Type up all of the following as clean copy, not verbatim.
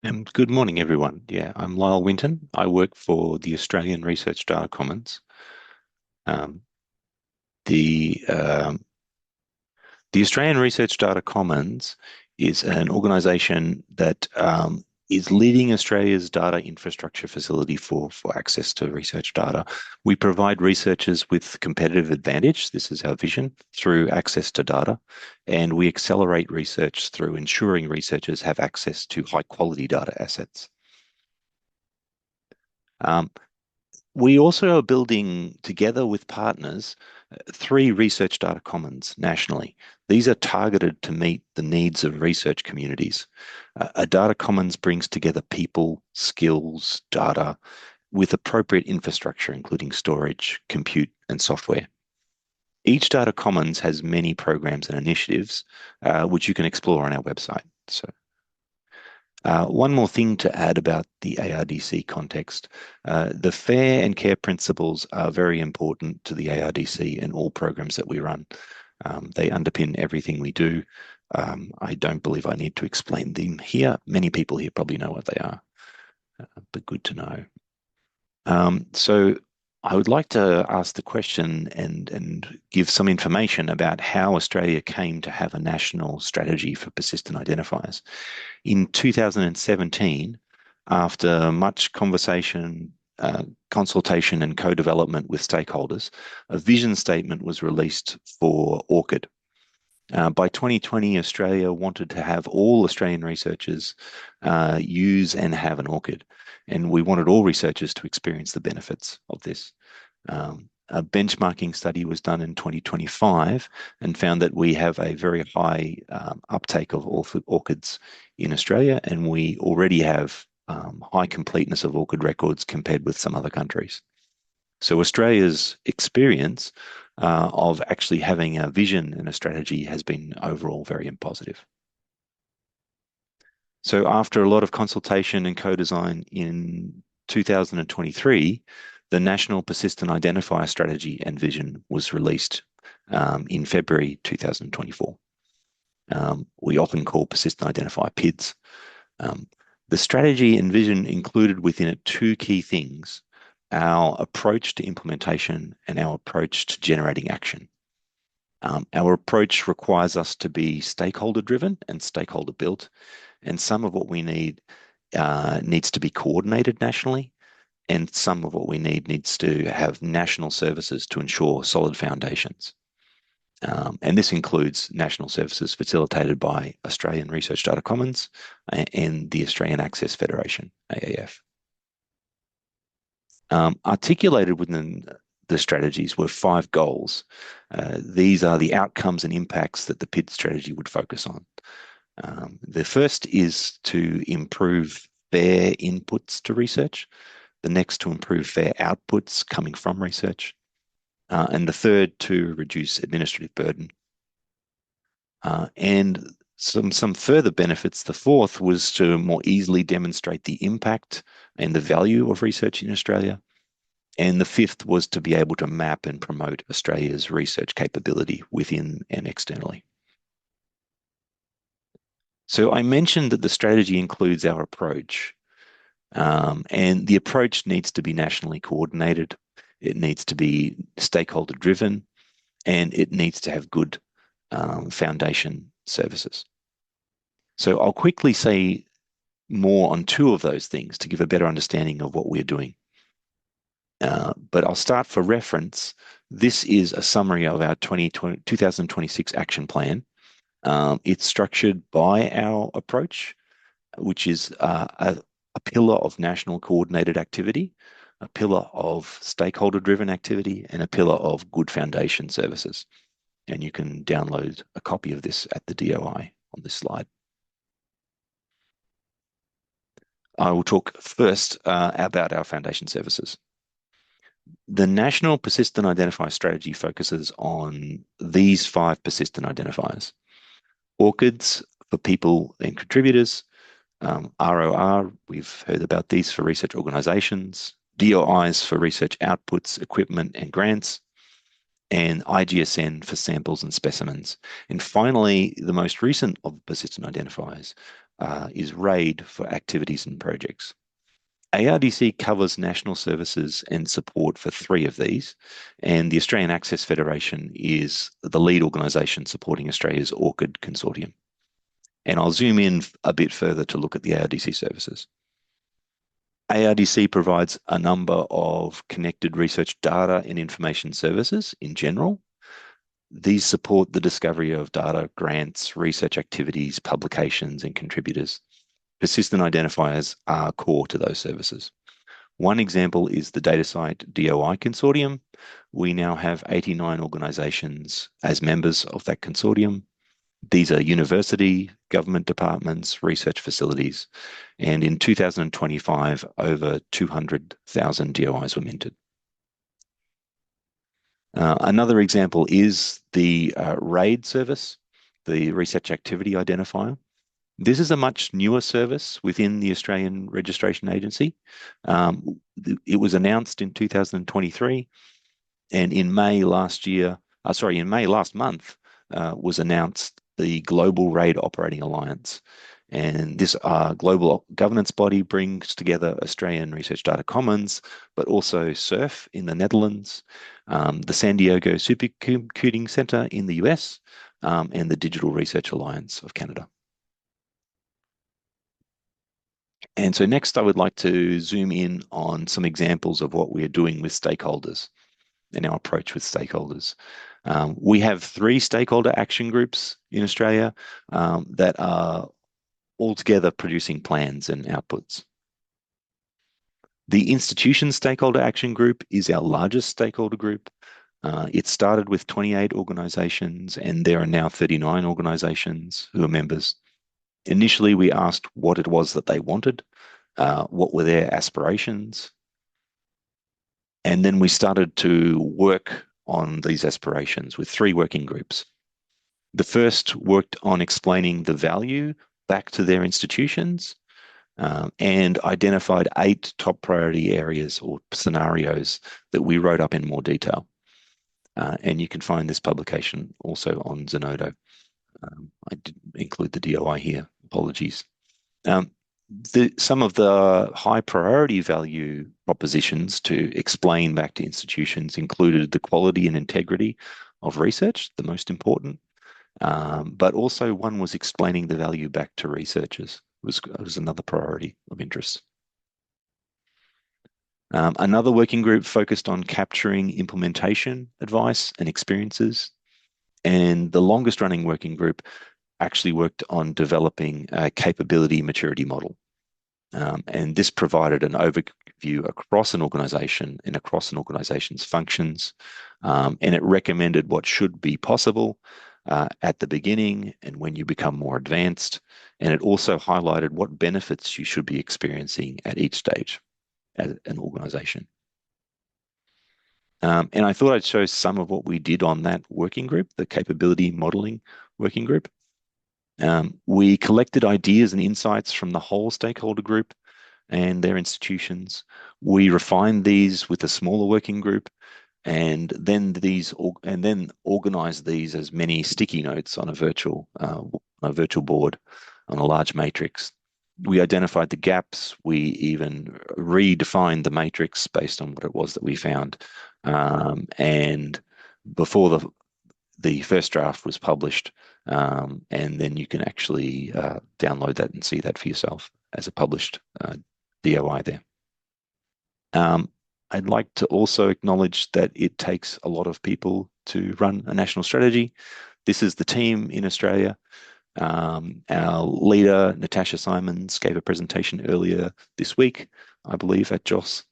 Good morning, everyone. Yeah, I'm Lyle Winton. I work for the Australian Research Data Commons. Um, the the Australian Research Data Commons is an organisation that is leading Australia's data infrastructure facility for access to research data. We provide researchers with competitive advantage. This is our vision through access to data, and we accelerate research through ensuring researchers have access to high quality data assets. Um, We also are building together with partners three research data commons nationally. These are targeted to meet the needs of research communities. A data commons brings together people, skills, data with appropriate infrastructure, including storage, compute, and software. Each data commons has many programs and initiatives, which you can explore on our website. One more thing to add about the ARDC context. The fair and care principles are very important to the ARDC and all programs that we run. They underpin everything we do. I don't believe I need to explain them here. Many people here probably know what they are, but good to know. So I would like to ask the question and give some information about how Australia came to have a national strategy for persistent identifiers. In 2017, after much conversation, consultation, and co-development with stakeholders, a vision statement was released for ORCID. By 2020, Australia wanted to have all Australian researchers use and have an ORCID, and we wanted all researchers to experience the benefits of this. A benchmarking study was done in 2025 and found that we have a very high uptake of ORCIDs in Australia, and we already have high completeness of ORCID records compared with some other countries. So Australia's experience of actually having a vision and a strategy has been overall very positive. So after a lot of consultation and co-design in 2023, the National Persistent Identifier Strategy and Vision was released in February 2024. We often call Persistent Identifier PIDs. The strategy and vision included within it two key things: our approach to implementation and our approach to generating action. Our approach requires us to be stakeholder driven and stakeholder built, and some of what we need needs to be coordinated nationally, and some of what we need needs to have national services to ensure solid foundations. And this includes national services facilitated by Australian Research Data Commons and the Australian Access Federation, AAF. Articulated within the strategies were 5 goals. These are the outcomes and impacts that the PID strategy would focus on. The first is to improve fair inputs to research. The next to improve fair outputs coming from research. And the third to reduce administrative burden. And some further benefits. The fourth was to more easily demonstrate the impact and the value of research in Australia. And the fifth was to be able to map and promote Australia's research capability within and externally. So I mentioned that the strategy includes our approach, and the approach needs to be nationally coordinated. It needs to be stakeholder driven, and it needs to have good foundation services. So I'll quickly say more on 2 of those things to give a better understanding of what we're doing. But I'll start for reference. This is a summary of our 2026 action plan. It's structured by our approach, which is a pillar of national coordinated activity, a pillar of stakeholder-driven activity, and a pillar of good foundation services. And you can download a copy of this at the DOI on this slide. I will talk first about our foundation services. The National Persistent Identifier Strategy focuses on these 5 persistent identifiers: ORCIDs for people and contributors, ROR, we've heard about these for research organizations, DOIs for research outputs, equipment, and grants, and IGSN for samples and specimens. And finally, the most recent of persistent identifiers, is RAID for activities and projects. ARDC covers national services and support for 3 of these, and the Australian Access Federation is the lead organisation supporting Australia's ORCID consortium. And I'll zoom in a bit further to look at the ARDC services. ARDC provides a number of connected research data and information services in general. These support the discovery of data, grants, research activities, publications, and contributors. Persistent identifiers are core to those services. One example is the DataCite DOI consortium. We now have 89 organisations as members of that consortium. These are university, government departments, research facilities, and in 2025, over 200,000 DOIs were minted. Another example is the RAID service, the Research Activity Identifier. This is a much newer service within the Australian Registration Agency. It was announced in 2023, and in May last month, was announced the Global RAID Operating Alliance. And this global governance body brings together Australian Research Data Commons, but also SURF in the Netherlands, the San Diego Supercomputing Center in the US, and the Digital Research Alliance of Canada. And so next I would like to zoom in on some examples of what we are doing with stakeholders and our approach with stakeholders. We have 3 stakeholder action groups in Australia that are altogether producing plans and outputs. The institution stakeholder action group is our largest stakeholder group. It started with 28 organisations, and there are now 39 organisations who are members. Initially, we asked what it was that they wanted, what were their aspirations, and then we started to work on these aspirations with 3 working groups. The first worked on explaining the value back to their institutions and identified 8 top priority areas or scenarios that we wrote up in more detail. And you can find this publication also on Zenodo. I didn't include the DOI here, apologies. Some of the high priority value propositions to explain back to institutions included the quality and integrity of research, the most important, but also one was explaining the value back to researchers was another priority of interest. Another working group focused on capturing implementation advice and experiences, and the longest running working group actually worked on developing a capability maturity model. And this provided an overview across an organization and across an organization's functions. And it recommended what should be possible at the beginning and when you become more advanced. And it also highlighted what benefits you should be experiencing at each stage as an organization. And I thought I'd show some of what we did on that working group, the capability modeling working group. We collected ideas and insights from the whole stakeholder group and their institutions. We refined these with a smaller working group, and then organized these as many sticky notes on a virtual board on a large matrix. We identified the gaps. We even redefined the matrix based on what it was that we found. And before the first draft was published, and then you can actually download that and see that for yourself as a published DOI there. I'd like to also acknowledge that it takes a lot of people to run a national strategy. This is the team in Australia. Our leader, Natasha Simons, gave a presentation earlier this week, I believe, at JOSS.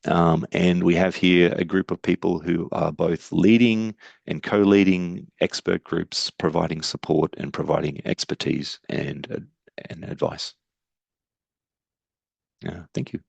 And we have here a group of people who are both leading and co-leading expert groups, providing support and providing expertise and advice. Thank you.